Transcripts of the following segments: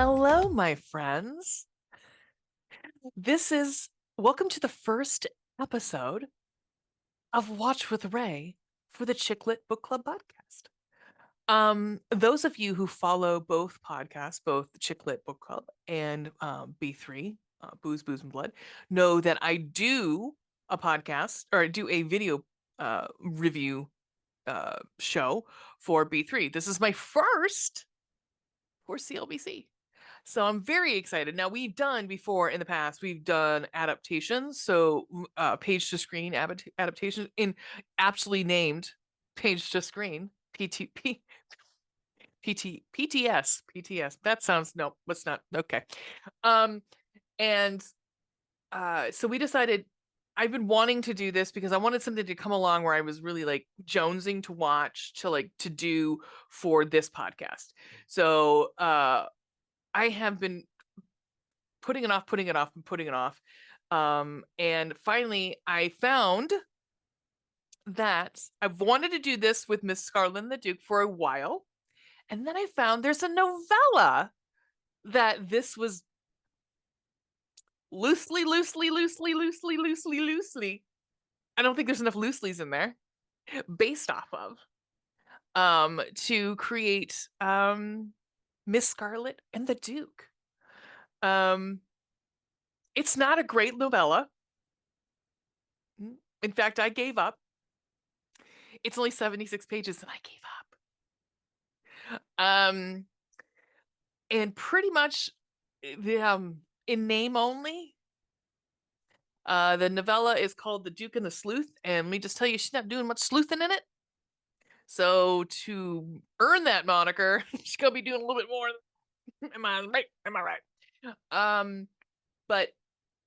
Hello, my friends. Welcome to the first episode of Watch with Ray for the Chicklet Book Club podcast. Those of you who follow both podcasts, both the Chicklet Book Club and B3, Booze, Booze, and Blood, know that I do a podcast or I do a video review show for B3. This is my first for CLBC. So I'm very excited. Now we've done before in the past, we've done adaptations. So page to screen adaptations in aptly named page to screen, PTP, PTS. That sounds, no, let's not. Okay. And so we decided I've been wanting to do this because I wanted something to come along where I was really like jonesing to watch to do for this podcast. So I have been putting it off. And finally, I found that I've wanted to do this with Miss Scarlet and the Duke for a while. And then I found there's a novella that this was loosely. I don't think there's enough loosely's in there based off of to create Miss Scarlet and the Duke. It's not a great novella. In fact, I gave up. It's only 76 pages and I gave up. And pretty much in name only, the novella is called The Duke and the Sleuth, and let me just tell you, she's not doing much sleuthing in it. So to earn that moniker, she's gonna be doing a little bit more. Am I right? But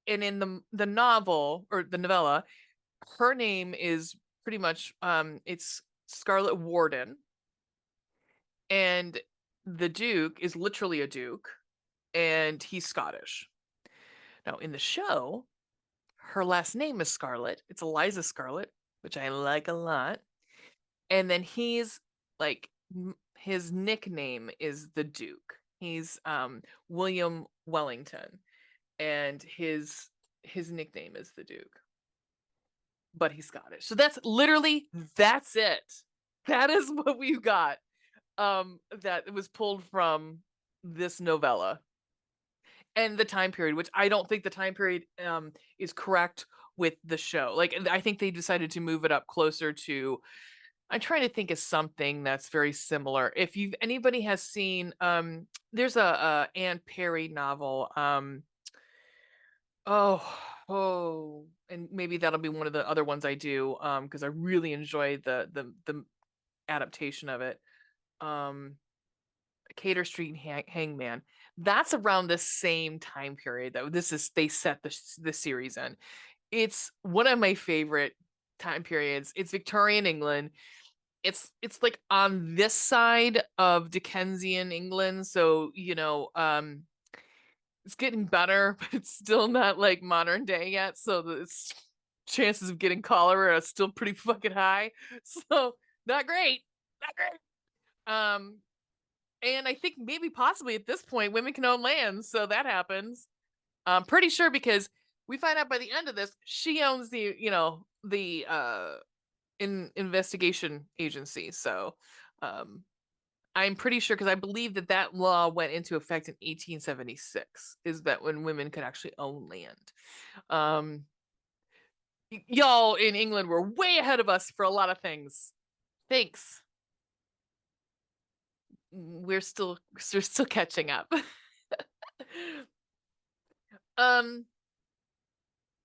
and in the novel or the novella, her name is pretty much it's Scarlet Warden, and the Duke is literally a duke, and he's Scottish. Now in the show, her last name is Scarlet. It's Eliza Scarlet, which I like a lot. And then he's like his nickname is the Duke. He's William Wellington, and his nickname is the Duke. But he's Scottish. So that's it. That is what we've got. That was pulled from this novella. And the time period, which I don't think the time period is correct with the show. Like, I think they decided to move it up closer to, I'm trying to think of something that's very similar. If anybody has seen, there's a Anne Perry novel. And maybe that'll be one of the other ones I do, because I really enjoy the adaptation of it. Cater Street Hangman. That's around the same time period that they set the series in. It's one of my favorite time periods. It's Victorian England. It's like on this side of Dickensian England, so it's getting better, but it's still not like modern day yet. So the chances of getting cholera are still pretty fucking high. So not great. And I think maybe possibly at this point women can own land, so that happens. I'm pretty sure because we find out by the end of this she owns the investigation agency. So I'm pretty sure, because I believe that law went into effect in 1876, is that when women could actually own land. Y'all in England were way ahead of us for a lot of things. Thanks. We're still catching up.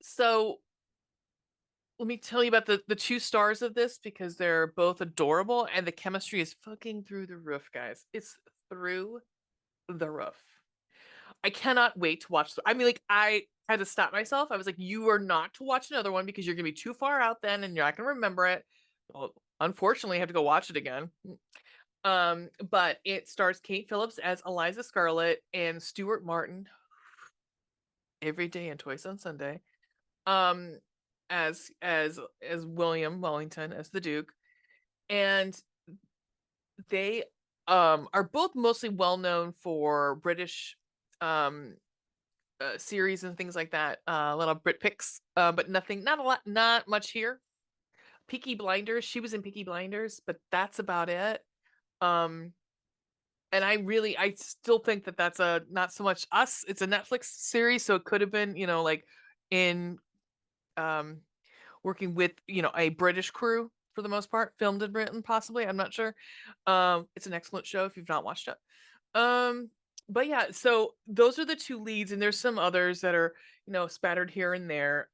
So let me tell you about the two stars of this, because they're both adorable and the chemistry is fucking through the roof, guys. It's through the roof. I cannot wait to watch. I mean, like, I had to stop myself. I was like, you are not to watch another one because you're gonna be too far out then and you're not gonna remember it. Well, unfortunately, I have to go watch it again. But it stars Kate Phillips as Eliza Scarlet and Stuart Martin, every day and twice on Sunday, as William Wellington as the Duke, and they are both mostly well known for British um series and things like that. A lot of Brit picks, but nothing, not a lot, not much here. Peaky Blinders, she was in Peaky Blinders, but that's about it. Um, and I still think that that's a not so much us. It's a Netflix series, so it could have been, like in um working with a British crew for the most part, filmed in Britain, possibly. I'm not sure. It's an excellent show if you've not watched it. Um, but yeah, so those are the two leads, and there's some others that are spattered here and there.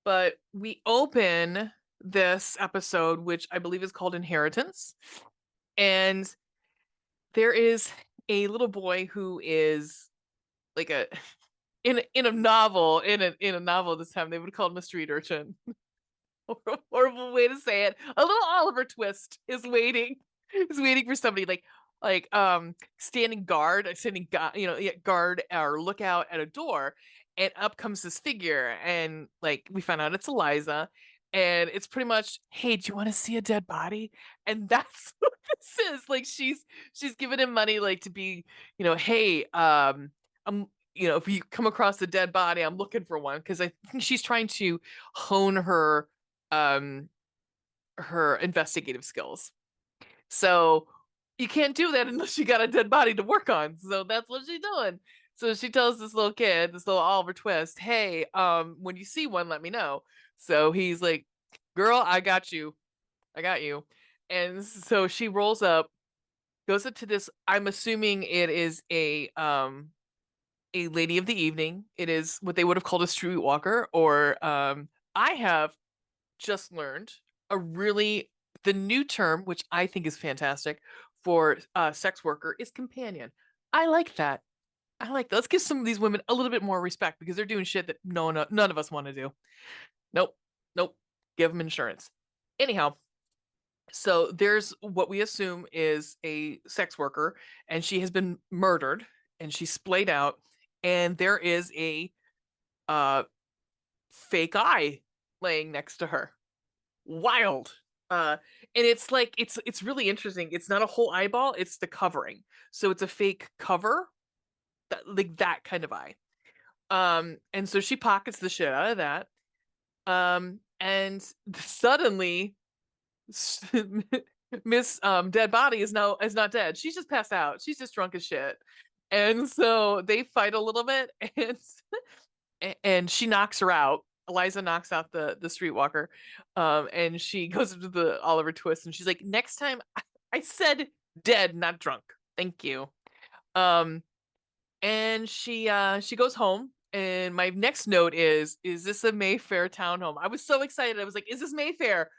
But we open this episode, which I believe is called Inheritance, and there is a little boy who is like a in a novel in a novel this time they would call him a street urchin. Horrible way to say it. A little Oliver Twist is waiting for somebody standing guard, yeah, guard or lookout at a door, and up comes this figure, and like we find out it's Eliza, and it's pretty much, hey, do you want to see a dead body? And that's what this is. Like she's giving him money, like to be, hey, I'm if you come across a dead body, I'm looking for one, because I think she's trying to hone um her investigative skills. So you can't do that unless you got a dead body to work on. So that's what she's doing. So she tells this little kid, this little Oliver Twist, hey, when you see one, let me know. So he's like, girl, I got you. I got you. And so she rolls up, goes up to this, I'm assuming it is a lady of the evening. It is what they would have called a streetwalker, or I have just learned a really the new term, which I think is fantastic for sex worker, is companion. I like that. I like that. Let's give some of these women a little bit more respect, because they're doing shit that none of us want to do. Nope, nope. Give them insurance. Anyhow, so there's what we assume is a sex worker, and she has been murdered, and she's splayed out, and there is a uh, fake eye laying next to her. Wild. And it's like it's really interesting. It's not a whole eyeball, it's the covering. So it's a fake cover, like that kind of eye. And so she pockets the shit out of that. And suddenly Miss Dead Body is not dead. She's just passed out. She's just drunk as shit. And so they fight a little bit, and she knocks her out. Eliza knocks out the streetwalker, and she goes into the Oliver Twist, and she's like, "Next time, I said dead, not drunk. Thank you." Um, and she goes home. And my next note is this a Mayfair townhome? I was so excited. I was like, is this Mayfair?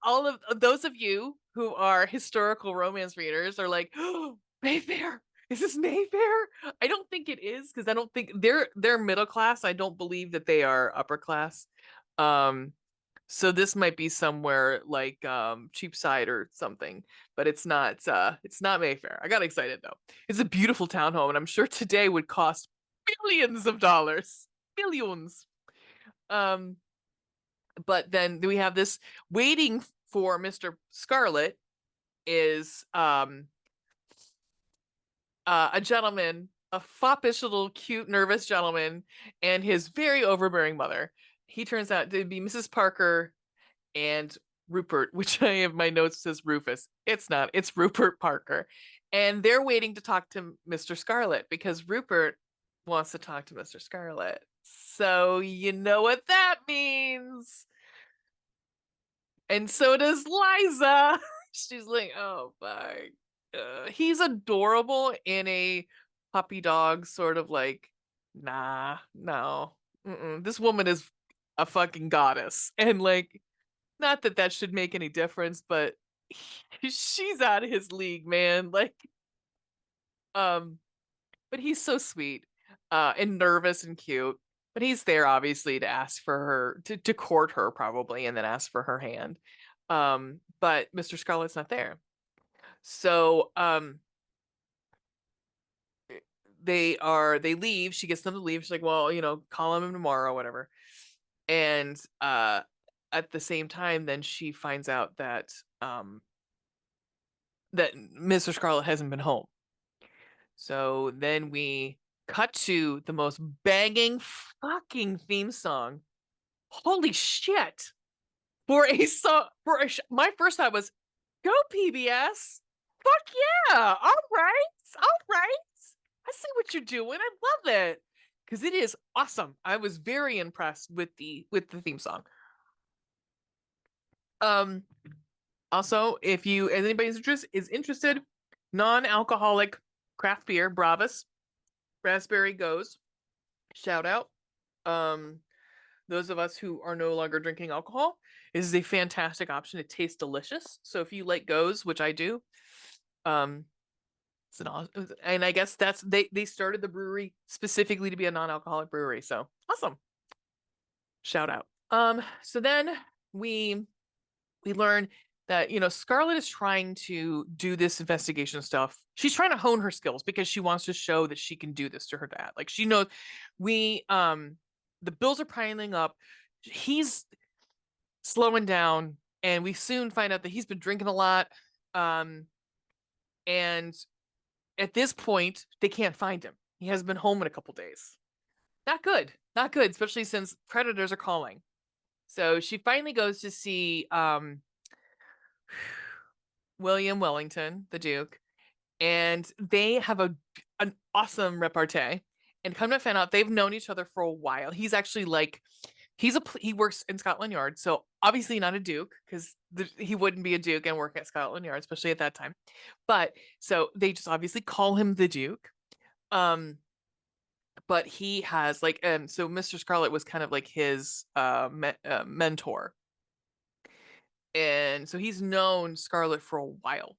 All of those of you who are historical romance readers are like, oh, Mayfair. Is this Mayfair? I don't think it is, because I don't think they're middle class. I don't believe that they are upper class. Um, so this might be somewhere like Cheapside or something, but it's not Mayfair. I got excited though. It's a beautiful townhome, and I'm sure today would cost billions of dollars. Billions. Um, but then we have this waiting for Mr. Scarlet is a gentleman, a foppish little cute nervous gentleman, and his very overbearing mother. He turns out to be Mrs. Parker and Rupert, which I have my notes says Rufus. It's not, it's Rupert Parker. And they're waiting to talk to Mr. Scarlet, because Rupert wants to talk to Mr. Scarlet. So you know what that means. And so does Liza. She's like, oh my. He's adorable in a puppy dog sort of like, nah, no. This woman is a fucking goddess. And like, not that that should make any difference, but she's out of his league, man. Like, um, but he's so sweet, and nervous and cute. But he's there obviously to ask for her to court her probably, and then ask for her hand. But Mr. Scarlet's not there. So they leave. She gets them to leave. She's like, well, call him tomorrow, whatever. And at the same time, then she finds out that that Mr. Scarlet hasn't been home. So then we cut to the most banging fucking theme song. Holy shit. My first thought was, go PBS. Fuck yeah. All right. All right. I see what you're doing. I love it. Because it is awesome. I was very impressed with the theme song. Also, if anybody is interested, non-alcoholic craft beer, Bravas, raspberry goes. Shout out. Those of us who are no longer drinking alcohol, is a fantastic option. It tastes delicious. So if you like goes, which I do, it's an awesome, and I guess they started the brewery specifically to be a non-alcoholic brewery. So awesome. Shout out. So then we learn that, Scarlet is trying to do this investigation stuff. She's trying to hone her skills because she wants to show that she can do this to her dad. Like, she knows the bills are piling up. He's slowing down, and we soon find out that he's been drinking a lot. And at this point, they can't find him. He hasn't been home in a couple days. Not good. Not good, especially since predators are calling. So she finally goes to see William Wellington, the Duke, and they have an awesome repartee. And come to find out, they've known each other for a while. He's actually like, he works in Scotland Yard, so obviously not a Duke, because he wouldn't be a Duke and work at Scotland Yard, especially at that time. But so they just obviously call him the Duke. But he has like, so Mr. Scarlet was kind of like his mentor, and so he's known Scarlet for a while,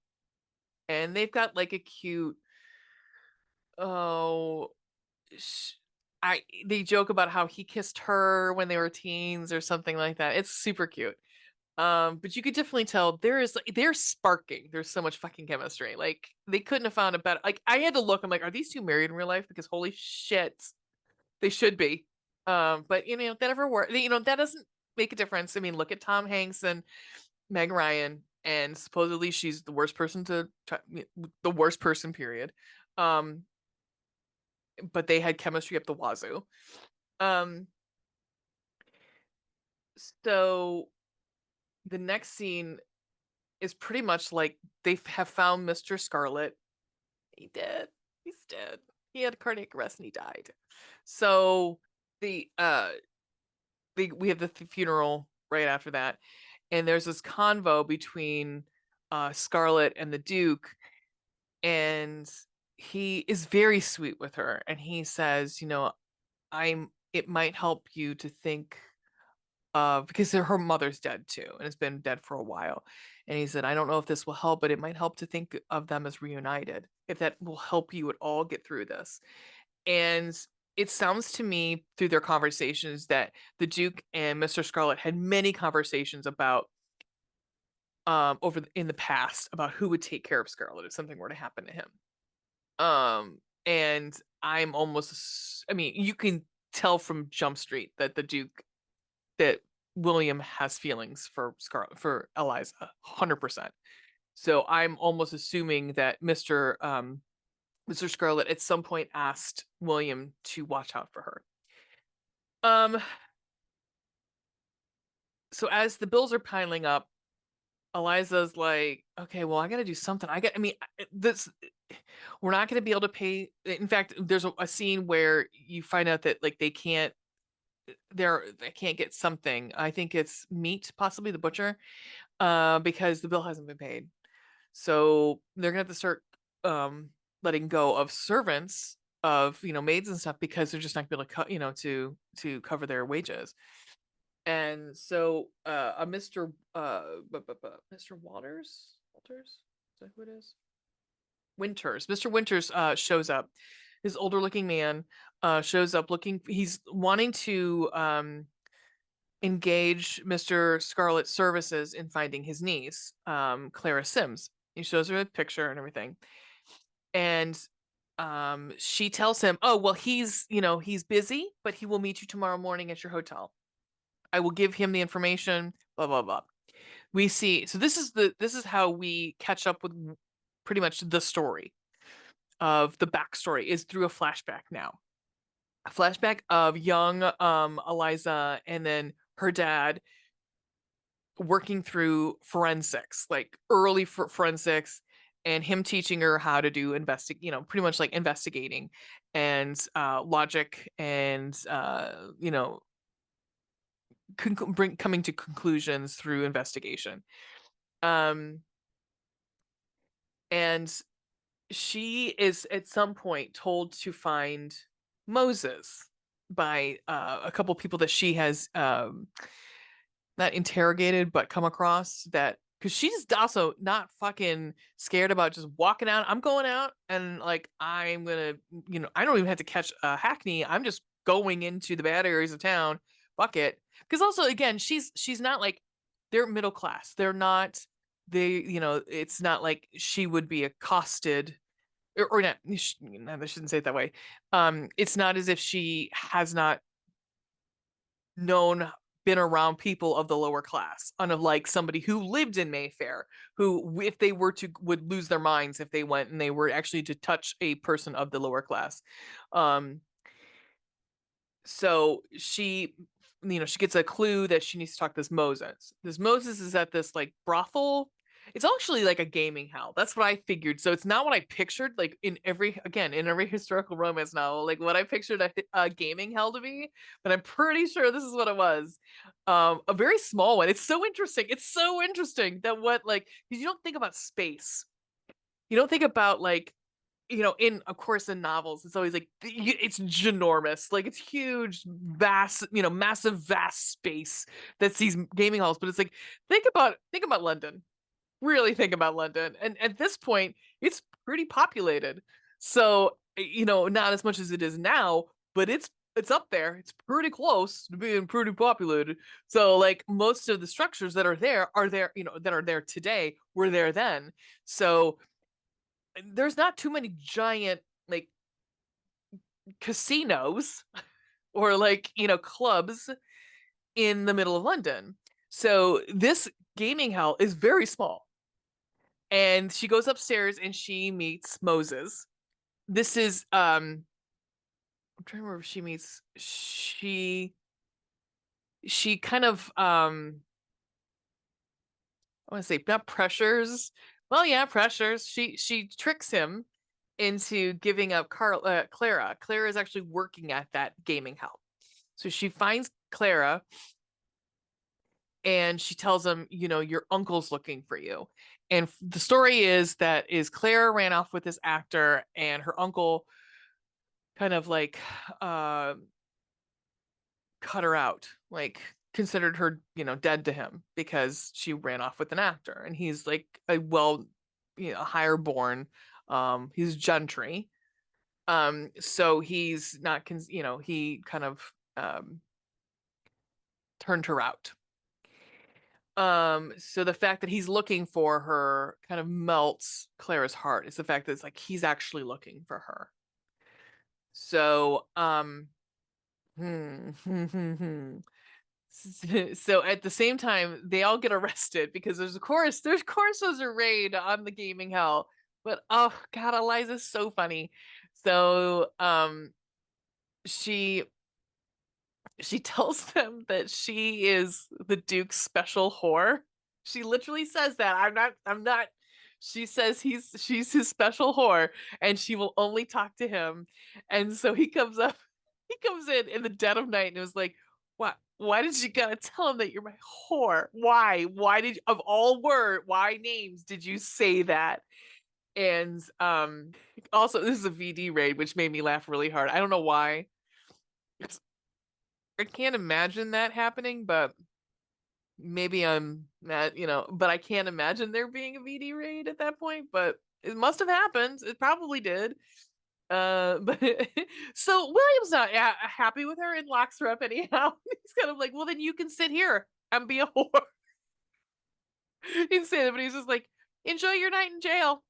and they've got like a cute, oh, they joke about how he kissed her when they were teens or something like that. It's super cute. But you could definitely tell they're sparking. There's so much fucking chemistry. Like, they couldn't have found a better. Like, I had to look. I'm like, are these two married in real life? Because holy shit, they should be. But that never worked. That doesn't make a difference. I mean, look at Tom Hanks and Meg Ryan, and supposedly she's the worst person the worst person, period. But they had chemistry up the wazoo. So the next scene is pretty much like they have found Mr. Scarlet. He did. He's dead. He had cardiac arrest and he died. So we have the funeral right after that, and there's this convo between Scarlet and the Duke, and he is very sweet with her, and he says, it might help you to think of, because her mother's dead too, and has been dead for a while. And he said, I don't know if this will help, but it might help to think of them as reunited, if that will help you at all get through this. And it sounds to me through their conversations that the Duke and Mr. Scarlet had many conversations about in the past about who would take care of Scarlet if something were to happen to him. And you can tell from Jump Street that that William has feelings for Eliza, 100%. So I'm almost assuming that Mr. Scarlet at some point asked William to watch out for her. So as the bills are piling up, Eliza's like, okay, well, I got to do something. We're not going to be able to pay. In fact, there's a scene where you find out that like they can't get something. I think it's meat, possibly the butcher, because the bill hasn't been paid. So they're gonna have to start letting go of servants, of maids and stuff, because they're just not gonna be able to to cover their wages. And so Mr. Walters, is that who it is? Winters. Mr. Winters shows up. His older looking man shows up he's wanting to engage Mr. Scarlet's services in finding his niece, Clara Sims. He shows her a picture and everything. And she tells him, oh, well, he's busy, but he will meet you tomorrow morning at your hotel. I will give him the information, blah, blah, blah. We see, so this is how we catch up with pretty much the story of the backstory is through a flashback now. A flashback of young Eliza and then her dad working through forensics, like early forensics, and him teaching her how to do pretty much like investigating and logic and coming to conclusions through investigation. Um, and she is at some point told to find Moses by a couple people that she has not interrogated but come across, that because she's also not fucking scared about just walking out. I'm going out and like I'm gonna, I don't even have to catch a hackney. I'm just going into the bad areas of town. Fuck it. Because also again, she's not like, they're middle class. They're not, it's not like she would be accosted or not. I shouldn't say it that way. It's not as if she has not been around people of the lower class, unlike somebody who lived in Mayfair, who, if they were to, would lose their minds if they went and they were actually to touch a person of the lower class. So she gets a clue that she needs to talk to this Moses. This Moses is at this like brothel. It's actually like a gaming hell. That's what I figured. So it's not what I pictured, like in every historical romance novel, like what I pictured a gaming hell to be, but I'm pretty sure this is what it was. A very small one. It's so interesting. It's so interesting that because you don't think about space. You don't think about like, of course in novels it's always like it's ginormous, like it's huge, vast, massive, vast space that's these gaming halls. But it's like, think about London. Really think about London, and at this point it's pretty populated. So not as much as it is now, but it's up there. It's pretty close to being pretty populated. So like most of the structures that are there that are there today were there then. So there's not too many giant like casinos or like clubs in the middle of London. So this gaming hell is very small. And she goes upstairs and she meets Moses. This is I'm trying to remember if she meets she kind of I want to say not pressures. Well, yeah, pressures. She tricks him into giving up Clara. Clara is actually working at that gaming hell. So she finds Clara and she tells him, your uncle's looking for you. And the story is Clara ran off with this actor and her uncle kind of like cut her out, like considered her, dead to him because she ran off with an actor. And he's like a higher born, he's gentry. So he's not, he kind of turned her out. So the fact that he's looking for her kind of melts Clara's heart. It's the fact that it's like he's actually looking for her. So so at the same time they all get arrested because there's a raid on the gaming hell. But oh god, Eliza's so funny. So she tells them that she is the Duke's special whore. She literally says that. I'm not. She says she's his special whore and she will only talk to him. And so he comes in the dead of night and was like, "What? Why did you gotta tell him that you're my whore? Why? Why did, of all why names did you say that?" And also this is a VD raid, which made me laugh really hard. I don't know why. I can't imagine that happening, but maybe I'm not, but I can't imagine there being a VD raid at that point, but it must have happened. It probably did. But so William's not happy with her and locks her up anyhow. He's kind of like, well, then you can sit here and be a whore. Instead, but he's just like, enjoy your night in jail.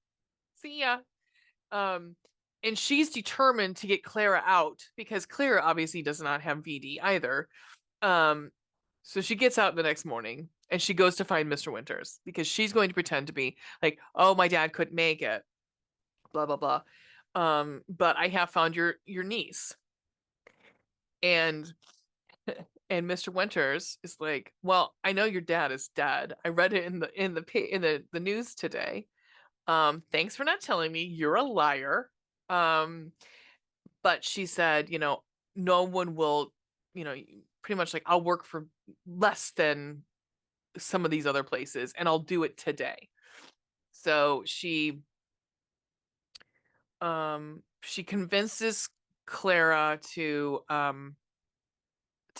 See ya. And she's determined to get Clara out because Clara obviously does not have VD either. So she gets out the next morning and she goes to find Mr. Winters because she's going to pretend to be like, oh, my dad couldn't make it. blah blah blah. But I have found your niece. And and Mr. Winters is like, well, I know your dad is dead. I read it in the news today. Thanks for not telling me. You're a liar. Um, but she said, no one will, pretty much like, I'll work for less than some of these other places and I'll do it today. So she convinces Clara to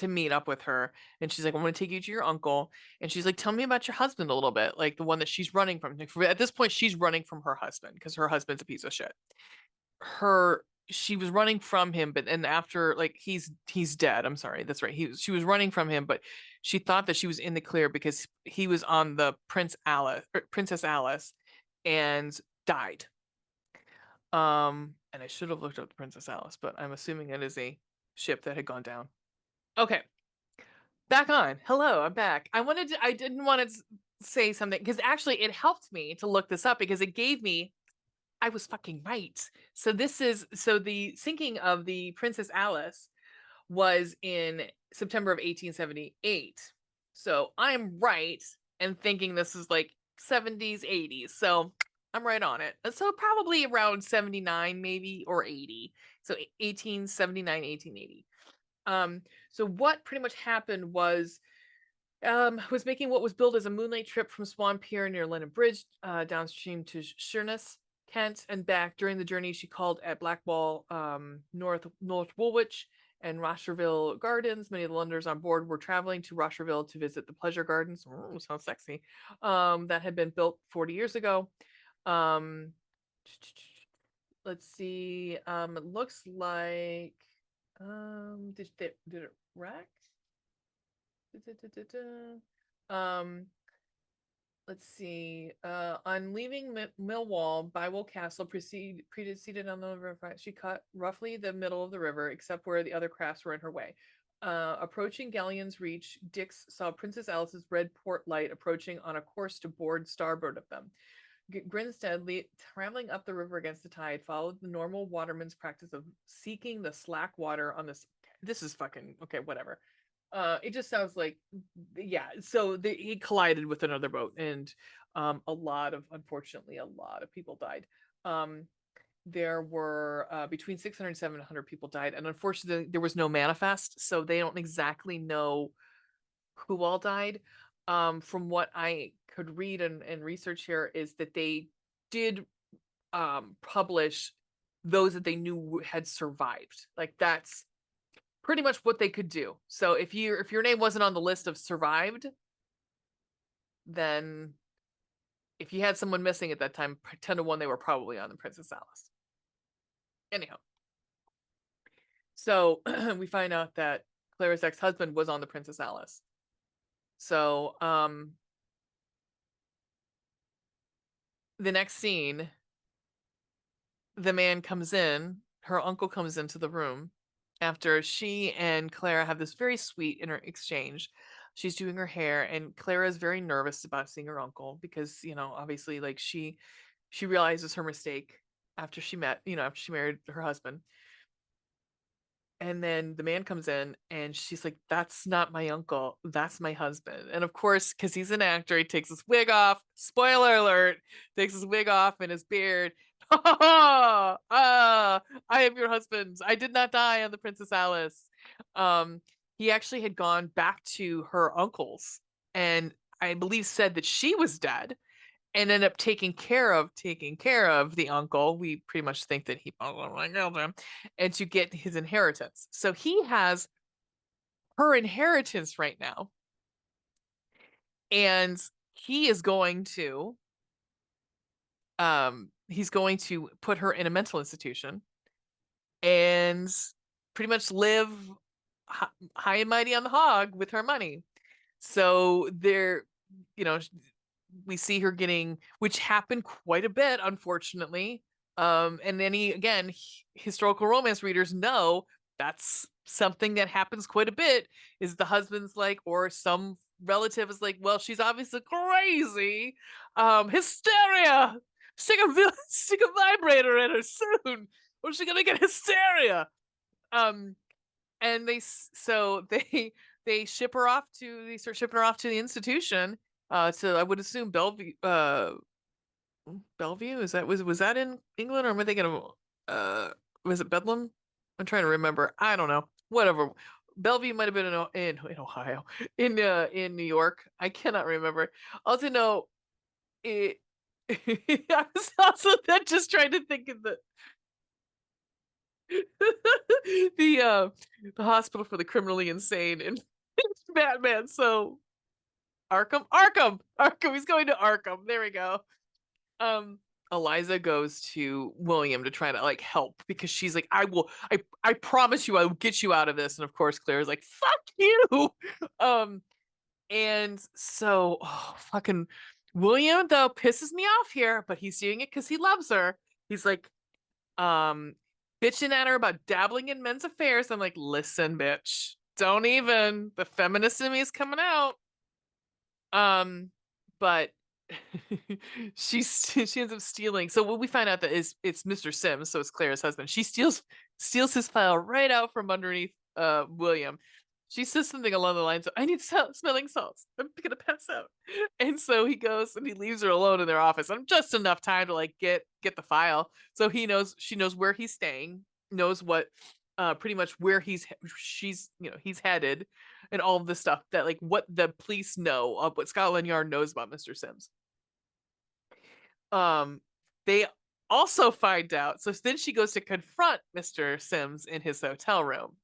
meet up with her, and she's like, I'm going to take you to your uncle. And she's like, tell me about your husband a little bit, like the one that she's running from. Like, at this point she's running from her husband because her husband's a piece of shit. She was running from him, but and after, like, he's dead. I'm sorry, that's right, she was running from him, but she thought that she was in the clear because he was on the Princess Alice and died. And I should have looked up the Princess Alice, but I'm assuming it is a ship that had gone down. Okay, back on. Hello, I'm back. I didn't want to say something because actually it helped me to look this up because it gave me, I was fucking right. So the sinking of the Princess Alice was in September of 1878. So I'm right and thinking this is like 70s, 80s. So I'm right on it. So probably around 79 maybe, or 80. So 1879, 1880. So what pretty much happened was making what was billed as a moonlight trip from Swan Pier near London Bridge downstream to Sheerness, Kent, and back. During the journey, she called at Blackwall, North Woolwich, and Rosherville Gardens. Many of the Londoners on board were traveling to Rosherville to visit the pleasure gardens. Oh, sounds sexy. That had been built 40 years ago. Um, let's see. It looks like did it wreck? Um, let's see. On leaving Millwall, Bywell Castle preceded on the river. She cut roughly the middle of the river, except where the other crafts were in her way. Approaching Galleon's Reach, Dix saw Princess Alice's red port light approaching on a course to board starboard of them. Grinstead, traveling up the river against the tide, followed the normal waterman's practice of seeking the slack water on this. This is fucking okay, whatever. It just sounds like, yeah. So he collided with another boat, and unfortunately, a lot of people died. There were between 600 and 700 people died, and unfortunately, there was no manifest, so they don't exactly know who all died. From what I could read and research here is that they did publish those that they knew had survived. Like, that's pretty much what they could do. So if your name wasn't on the list of survived, then if you had someone missing at that time, 10 to 1 they were probably on the Princess Alice. Anyhow, so we find out that Clara's ex-husband was on the Princess Alice. So the next scene, the man comes in, her uncle comes into the room after she and Clara have this very sweet exchange. She's doing her hair, and Clara is very nervous about seeing her uncle because, obviously, like, she realizes her mistake after she married her husband. And then the man comes in and she's like, that's not my uncle, that's my husband. And of course, because he's an actor, he takes his wig off. Spoiler alert, takes his wig off and his beard. I am your husband. I did not die on the Princess Alice. He actually had gone back to her uncle's and I believe said that she was dead, and ended up taking care of the uncle. We pretty much think that he killed him, and to get his inheritance. So he has her inheritance right now, and he is going to put her in a mental institution and pretty much live high and mighty on the hog with her money. So there, we see her getting, which happened quite a bit, unfortunately. And again, historical romance readers know that's something that happens quite a bit, is the husband's like, or some relative is like, well, she's obviously crazy. Hysteria. stick a vibrator in her soon, or she's gonna get hysteria. Um, and they ship her off to they start shipping her off to the institution. To I would assume Bellevue. Bellevue, is that was that in England, or am I thinking of was it Bedlam? I'm trying to remember. I don't know. Whatever. Bellevue might have been in Ohio, in New York. I cannot remember. Also know it. I was also then just trying to think of the uh the hospital for the criminally insane in Batman. So Arkham. He's going to Arkham. There we go. Um, Eliza goes to William to try to like help because she's like, I promise you I will get you out of this. And of course, Claire's like, fuck you. Um, and so fucking William though pisses me off here, but he's doing it because he loves her. He's like, um, bitching at her about dabbling in men's affairs. I'm like, listen, bitch, don't even. The feminist in me is coming out. But she ends up stealing. So what we find out that is it's Mr. Sims, so it's Claire's husband. She steals his file right out from underneath William. She says something along the lines of, I need smelling salts. I'm gonna pass out. And so he goes and he leaves her alone in their office. And just enough time to like get the file. So she knows where he's staying, knows what pretty much where he's headed, and all of this stuff that like what the police know of what Scotland Yard knows about Mr. Sims. Um, they also find out. So then she goes to confront Mr. Sims in his hotel room.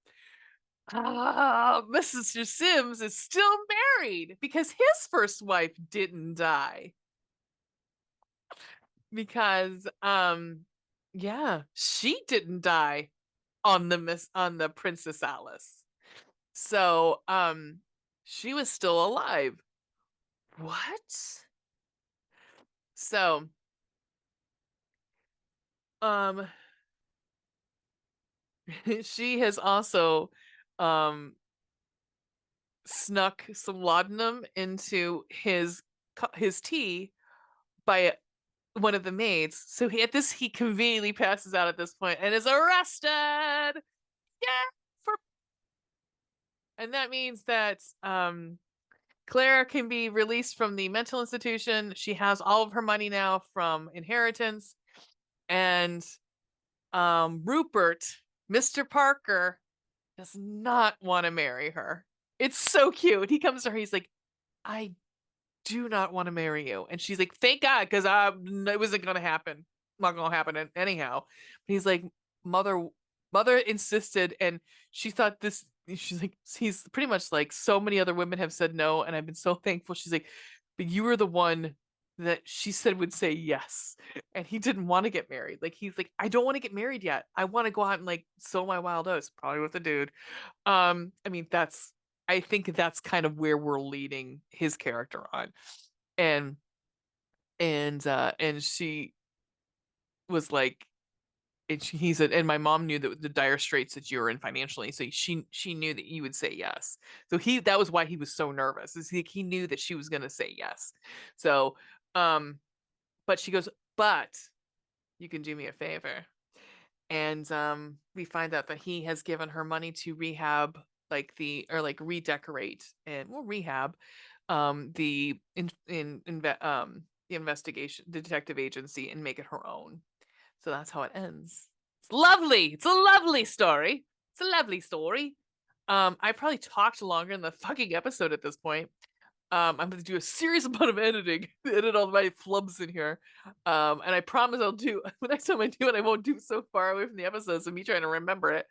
Mr. Sims is still married because his first wife didn't die. Because yeah, she didn't die on the Princess Alice. So she was still alive. What? So um she has also um snuck some laudanum into his tea by one of the maids. So he conveniently passes out at this point and is arrested. Yeah, for and that means that Claire can be released from the mental institution. She has all of her money now from inheritance, and Rupert, Mr. Parker, does not want to marry her. It's so cute. He comes to her, he's like, I do not want to marry you. And she's like, thank God, because it wasn't gonna happen. Not gonna happen anyhow. But he's like, mother insisted, and she thought this. She's like, he's pretty much like, so many other women have said no, and I've been so thankful. She's like, but you were the one that she said would say yes, and he didn't want to get married. Like he's like, I don't want to get married yet. I want to go out and like sow my wild oats, probably with a dude. I mean, I think that's kind of where we're leading his character on. And and she was like, he said, and my mom knew that the dire straits that you were in financially, so she knew that you would say yes. So that was why he was so nervous. Is he knew that she was gonna say yes. So but she goes, but you can do me a favor. And we find out that he has given her money to rehab redecorate and rehab the the investigation detective agency and make it her own. So that's how it ends. It's lovely. It's a lovely story. It's a lovely story. I probably talked longer than the fucking episode at this point. I'm going to do a serious amount of editing, edit all my flubs in here. And I promise I'll do, the next time I do it, I won't do it so far away from the episodes of me trying to remember it.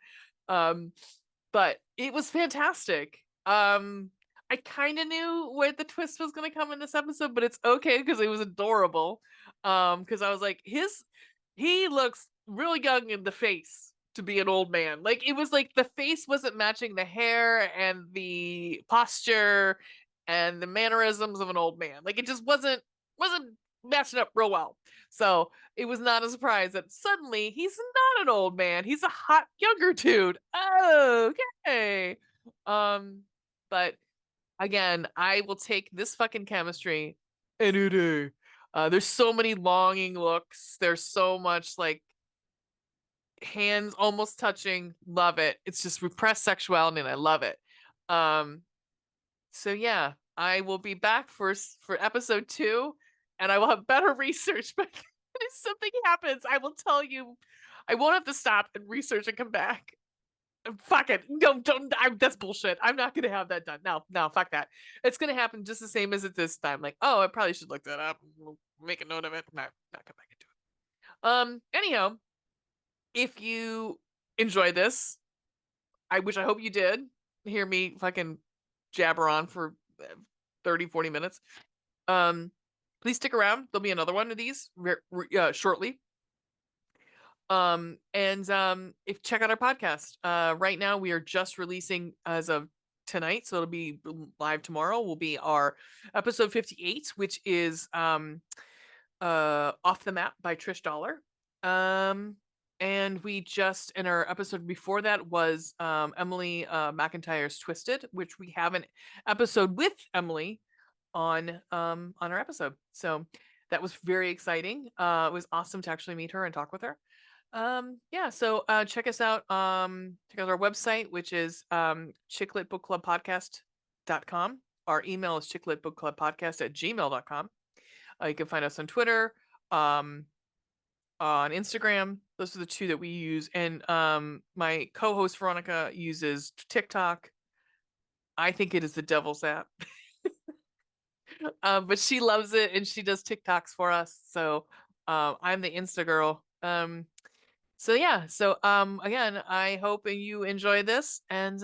But it was fantastic. I kind of knew where the twist was going to come in this episode, but it's okay because it was adorable. Because I was like, he looks really young in the face to be an old man. Like it was like the face wasn't matching the hair and the posture and the mannerisms of an old man. Like it just wasn't matching up real well. So it was not a surprise that suddenly he's not an old man. He's a hot younger dude. Okay. But again, I will take this fucking chemistry any day. There's so many longing looks. There's so much like hands almost touching. Love it. It's just repressed sexuality, and I love it. Um, so yeah, I will be back for episode 2, and I will have better research. But if something happens, I will tell you. I won't have to stop and research and come back. Fuck it. No, don't. That's bullshit. I'm not gonna have that done. No, fuck that. It's gonna happen just the same as it this time. Like, oh, I probably should look that up. We'll make a note of it. Not come back into it. Anyhow, if you enjoy this, I hope you did hear me fucking jabber on for 30, 40 minutes. Um, please stick around. There'll be another one of these shortly. And if check out our podcast. Right now we are just releasing as of tonight, so it'll be live tomorrow. Will be our episode 58, which is Off the Map by Trish Dollar. And we just in our episode before that was Emily McIntyre's Twisted, which we have an episode with Emily on our episode. So that was very exciting. It was awesome to actually meet her and talk with her. Yeah, so check us out. Check out our website, which is chicklitbookclubpodcast.com. Our email is chicklitbookclubpodcast@gmail.com. You can find us on Twitter, on Instagram. Those are the two that we use. And my co-host Veronica uses TikTok. I think it is the devil's app. But she loves it and she does TikToks for us. So I'm the Insta girl. So yeah, so again, I hope you enjoy this, and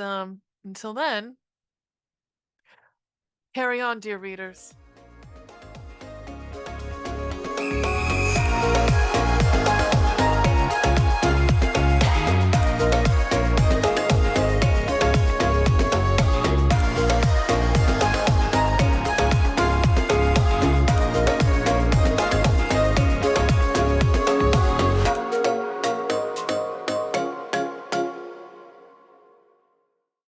until then, carry on, dear readers.